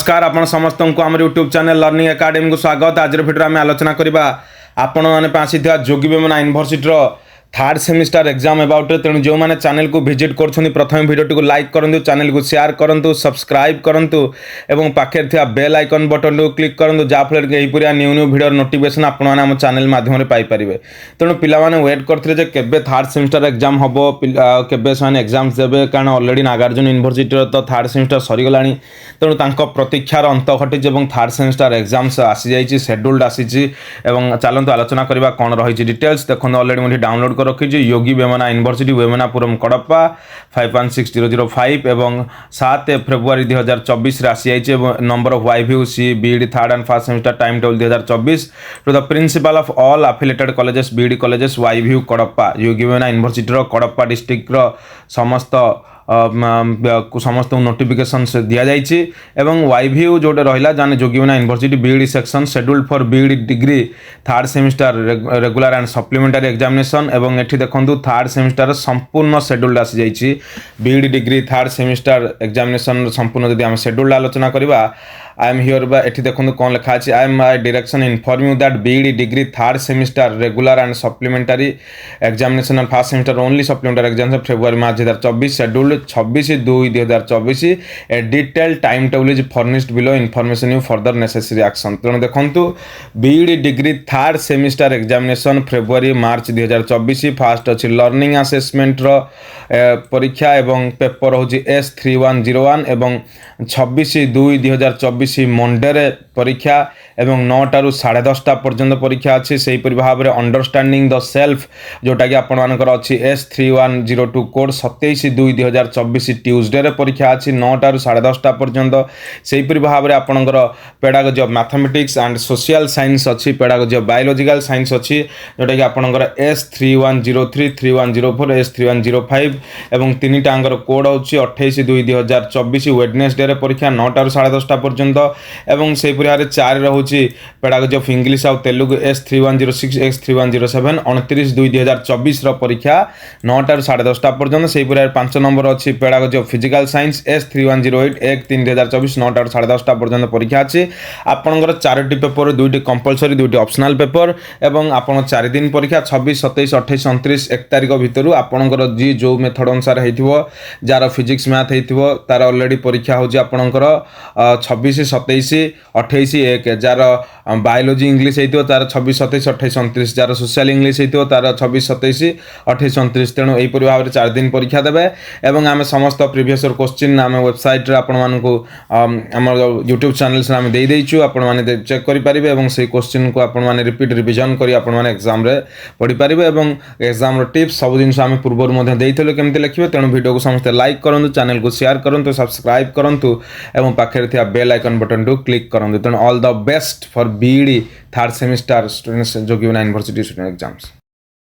नमस्कार आपण समस्त को आम यूट्यूब चैनल लर्निंग एकेडमी को स्वागत। आज भिडियो आम आलोचना करवा आपण मैंने आसी Yogi Vemana university third semester exam about. तेणु जो मैंने चैनल को विजिट कर प्रथम भिडियो को लाइक करूँ, चैनल को शेयर करूँ, सब्सक्राइब करूँ और पाखे बेल आइकन बटन को क्लिक करूँ जहाँफल कि यहीपरिया न्यू न्यू भिडियो नोटिफिकेशन आपम चैनल माध्यम पाइपर। तेणु पिलाने वेट करते केबे थर्ड सेमिस्टर एग्जाम हम केबे से एग्जाम देवे, कारण अलरेडी नागार्जुन यूनिवर्सिटी तो थर्ड सेमिस्टर सरीगला। तेणु प्रतीक्षार अंत घटी थर्ड सेमिस्टर एग्जाम्स आसी जाइए, शेड्यूल्ड आसी। चलते आलोचना करवा कौन रही डिटेल्स देखो। अलरेडी मुझे डाउनलोड रखी योगी वेमना यूनिवर्सिटी वेमनापुरम कडप्पा 516005 एवं 7 फेब्रुआरी 2024 आसी जाइए। Number of YVU C B Ed third and first semester time table 2024 to the principal of all affiliated colleges B Ed colleges YVU Kadapa Yogi Vemana university Kadapa district समस्त समस्त नोटिफिकेशन दिया जाइए। एवं वाईव्यू जोटे रहा जाने Yogi Vemana university B Ed section scheduled for B Ed degree third semester regular and supplementary examination. एवं एठी देखंतु थर्ड सेमिस्टर संपूर्ण शेड्यूल्ड आसी जाइए। B Ed degree third semester examination संपूर्ण जदि आम शेड्यूल्ड आलोचना करवा आई एम हियर एठी देखंतु कौन लिखा अछि। I am my direction inform you that B Ed degree third semester regular and supplementary examination and first semester only supplementary examination February March 2024 scheduled 26/2/2024 a detail time table is furnished below information you further necessary action. तेणु देखंतु B Ed degree third semester examination February March 2024 फास्ट अच्छी learning assessment परीक्षा एवं paper हूँ S3101 एवं 26/2/2024 Monday परीक्षा एवं 9 ରୁ 10:30 पर्यंत परीक्षा अच्छी। से भाव में अंडरस्टैंडिंग द सेल्फ जोटा कि आपर अच्छी S3102 कोड 27/2/2024 ट्यूजडे परीक्षा अच्छी 9 ରୁ 10:30 पर्यंत। से भाव में आपंकर pedagogy of mathematics and social science अच्छी, पेडागोजी ऑफ बायोलॉजिकल साइंस अच्छी जोटा कि आपंकर S3103 3104 S3105 एवं तीन टांगर कोड हूँ 28/2/2024 वेडनेसडे परीक्षा 9 ରୁ 10:30 पर्यंत। एवं से भाव 4 रोचे पेडागोजी ऑफ इंग्लिश आउ तेलुगु S3106 S3107 29/2/2024 परीक्षा 9 ରୁ 10:30 पर्यंत। से भाव 5 नंबर अच्छी pedagogy of physical science S3108 1/3/2024 9 ରୁ 10:30 पर्यंत परीक्षा अच्छी। आपंकर 4टी पेपर 2टी कंपलसरी 2टी ऑप्शनल पेपर एवं आपन 4 दिन परीक्षा 26 27 28 29 1 तारिख भितर आपंकर जी जो मेथड अनुसार हो जार फिजिक्स मैथ हो तार अलरेडी परीक्षा हूँ आपंकर 26 27 28 1 जार बायोलॉजी इंग्लिश हो तार 26 27 28 29 जार सोशल इंग्लिश हो तार 26 27 28 29। तेणु यहीपरि भाव में 4 दिन परीक्षा देवे एवं आम समस्त प्रीवियस क्वेश्चन आम वेबसाइट आम यूट्यूब चैनल से आम देदेचु आपण मैंने चेक करेंगे और से क्वेश्चन को आपण मैंने रिपीट रिविजन कर एग्जाम पढ़ी पारे और एग्जाम टिप्स सब जिन आम पूर्व देते केमती लिखे। तेणु वीडियो को समस्ते लाइक करूँ, चैनल को शेयर करूँ, सब्सक्राइब करूँ और पाखे बेल आइकन बटन को क्लिक करूँ। तेणु all the best for BD third semester students Yogi Vemana university student exams.